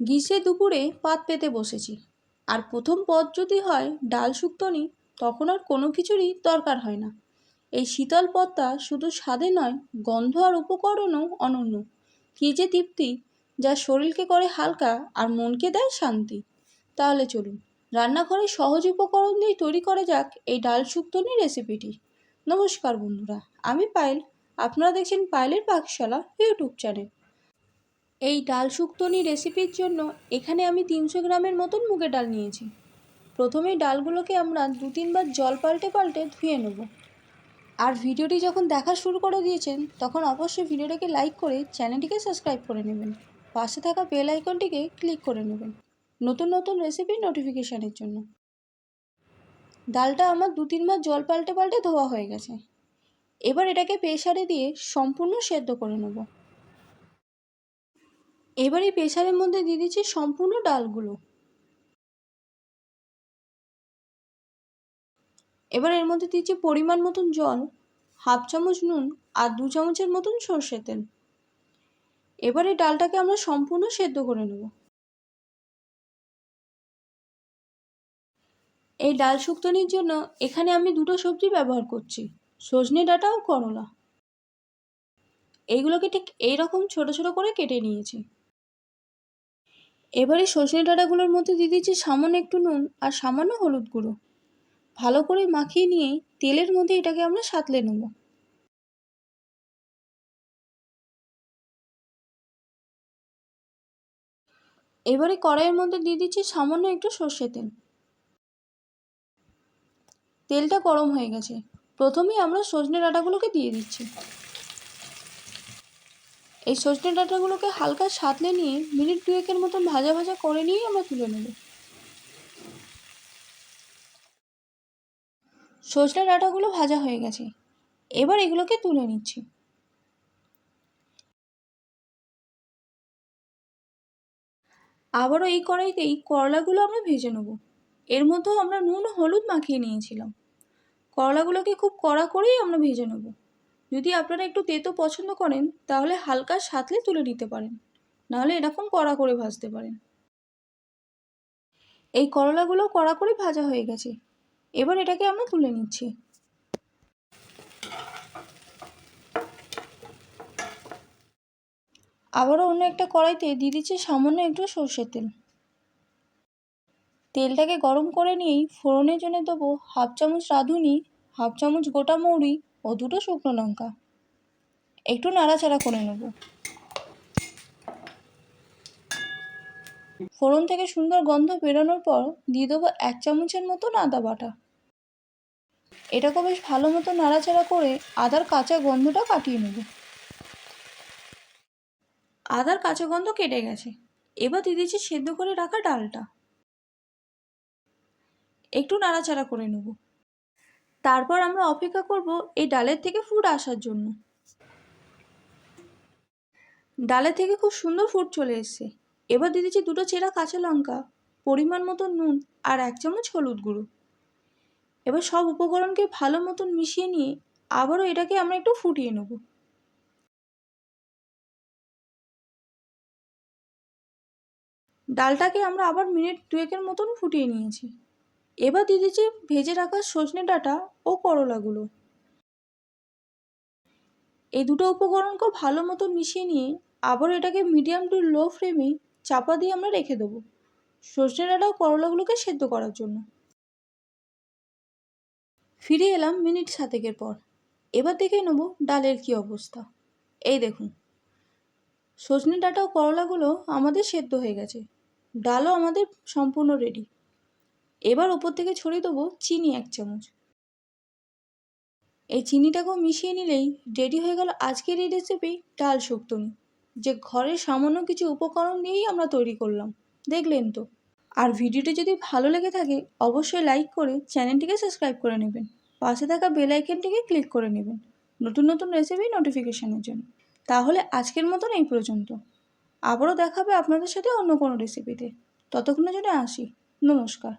গ্রীষ্মে দুপুরে পাত পেতে বসেছি, আর প্রথম পদ যদি হয় ডাল শুক্তনি, তখন আর কোনো কিছুরই দরকার হয় না। এই শীতল পদটা শুধু স্বাদে নয়, গন্ধ আর উপকরণও অনন্য। কী যে তৃপ্তি, যা শরীরকে করে হালকা আর মনকে দেয় শান্তি। তাহলে চলুন রান্নাঘরে সহজ উপকরণ দিয়ে তৈরি করা যাক এই ডাল শুক্তনি রেসিপিটি। নমস্কার বন্ধুরা, আমি পায়েল। আপনারা দেখছেন পায়েলের পাকশালা ইউটিউব চ্যানেল। এই ডাল শুক্তনি রেসিপির জন্য এখানে আমি 300 গ্রামের মতন মুগের ডাল নিয়েছি। প্রথমেই ডালগুলোকে আমরা 2-3 বার জল পাল্টে পাল্টে ধুয়ে নেব। আর ভিডিওটি যখন দেখা শুরু করে দিয়েছেন তখন অবশ্যই ভিডিওটাকে লাইক করে চ্যানেলটিকে সাবস্ক্রাইব করে নেবেন। পাশে থাকা বেল আইকনটিকে ক্লিক করে নেবেন নতুন নতুন রেসিপির নোটিফিকেশানের জন্য। ডালটা আমার 2-3 বার জল পাল্টে পাল্টে ধোয়া হয়ে গেছে। এবার এটাকে প্রেসারে দিয়ে সম্পূর্ণ সেদ্ধ করে নেব। এবার এই প্রেসারের মধ্যে দিয়ে দিচ্ছি সম্পূর্ণ ডালগুলো। এবার এর মধ্যে দিচ্ছি পরিমাণ মতন জল, 1/2 চামচ নুন আর 2 চামচের মতন সর্ষের তেল। এবার এই ডালটাকে আমরা সম্পূর্ণ সেদ্ধ করে নেব। এই ডাল শুক্তনির জন্য এখানে আমি 2টো সবজি ব্যবহার করছি, সজনে ডাঁটা ও করলা। এইগুলোকে ঠিক এইরকম ছোট ছোট করে কেটে নিয়েছি। এবারে সজনে ডাঁটাগুলোর মধ্যে দিয়ে দিচ্ছি সামান্য একটু নুন আর সামান্য হলুদ গুঁড়ো। ভালো করে মাখিয়ে নিয়ে তেলের মধ্যে এটাকে আমরা সাঁতলে নেব। এবারে কড়াইয়ের মধ্যে দিয়ে দিচ্ছি সামান্য একটু সর্ষের তেল। তেলটা গরম হয়ে গেছে। প্রথমেই আমরা সজনে ডাঁটাগুলোকে দিয়ে দিচ্ছি। এই সজনে ডাঁটাগুলোকে হালকা সাঁতলে নিয়ে মিনিট 2-এর মতন ভাজা ভাজা করে নিয়েই আমরা তুলে নেব। সজনে ডাঁটাগুলো ভাজা হয়ে গেছে। এবার এগুলোকে তুলে নিচ্ছি। আবারও এই কড়াইতেই করলাগুলো আমরা ভেজে নেব। এর মধ্যেও আমরা নুন হলুদ মাখিয়ে নিয়েছিলাম। করলাগুলোকে খুব কড়া করেই আমরা ভেজে নেব। যদি আপনারা একটু তেতো পছন্দ করেন তাহলে হালকা সাঁতলে তুলে নিতে পারেন, নাহলে এরকম কড়া করে ভাজতে পারেন। এই করলাগুলো কড়া করে ভাজা হয়ে গেছে। এবার এটাকে আমরা তুলে নিচ্ছি। আবারও অন্য একটা কড়াইতে দিয়ে দিচ্ছি সামান্য একটু সর্ষের তেল। তেলটাকে গরম করে নিয়েই ফোড়নের জন্য দেবো 1/2 চামচ রাঁধুনি, 1/2 চামচ গোটা মৌরি ও 2টো শুকনো লঙ্কা। একটু নাড়াচাড়া করে নেব। ফোড়ন থেকে সুন্দর গন্ধ বেরোনোর পর দিয়ে দেবো 1 চামচের মতন আদা বাটা। এটাকে বেশ ভালো মতো নাড়াচাড়া করে আদার কাঁচা গন্ধটা কাটিয়ে নেব। আদার কাঁচা গন্ধ কেটে গেছে। এবার দিয়ে দিচ্ছি সেদ্ধ করে রাখা ডালটা। একটু নাড়াচাড়া করে নেব। তারপর আমরা অপেক্ষা করব এই ডালের থেকে ফুট আসার জন্য। ডালের থেকে খুব সুন্দর ফুট চলে এসেছে। এবার দিয়ে দিচ্ছি 2টো চেরা কাঁচা লঙ্কা, পরিমাণ মতো নুন আর 1 চামচ হলুদ গুঁড়ো। এবার সব উপকরণকে ভালো মতন মিশিয়ে নিয়ে আবারও এটাকে আমরা একটু ফুটিয়ে নেব। ডালটাকে আমরা আবার মিনিট 2-এর মতন ফুটিয়ে নিয়েছি। এবার দিয়ে দিচ্ছি ভেজে রাখা সজনে ডাঁটা ও করলাগুলো। এই 2টো উপকরণকে ভালো মতন মিশিয়ে নিয়ে আবার এটাকে মিডিয়াম টু লো ফ্লেমে চাপা দিয়ে আমরা রেখে দেবো সজনে ডাঁটা ও করলাগুলোকে সেদ্ধ করার জন্য। ফিরে এলাম মিনিট 7-এর পর। এবার দেখে নেব ডালের কী অবস্থা। এই দেখুন, সজনে ডাঁটা ও করলাগুলো আমাদের সেদ্ধ হয়ে গেছে। ডালও আমাদের সম্পূর্ণ রেডি। এবার ওপর থেকে ছড়িয়ে দেবো চিনি 1 চামচ। এই চিনিটাকেও মিশিয়ে নিলেই রেডি হয়ে গেল আজকের এই রেসিপি ডাল শুক্তনি, যে ঘরের সামান্য কিছু উপকরণ দিয়েই আমরা তৈরি করলাম। দেখলেন তো? আর ভিডিওটি যদি ভালো লেগে থাকে অবশ্যই লাইক করে চ্যানেলটিকে সাবস্ক্রাইব করে নেবেন। পাশে থাকা বেল আইকনটিকে ক্লিক করে নেবেন নতুন নতুন রেসিপি নোটিফিকেশানের জন্য। তাহলে আজকের মতন এই পর্যন্ত। আবারও দেখা হবে আপনাদের সাথে অন্য কোনো রেসিপিতে। ততক্ষণের জন্য আসি। নমস্কার।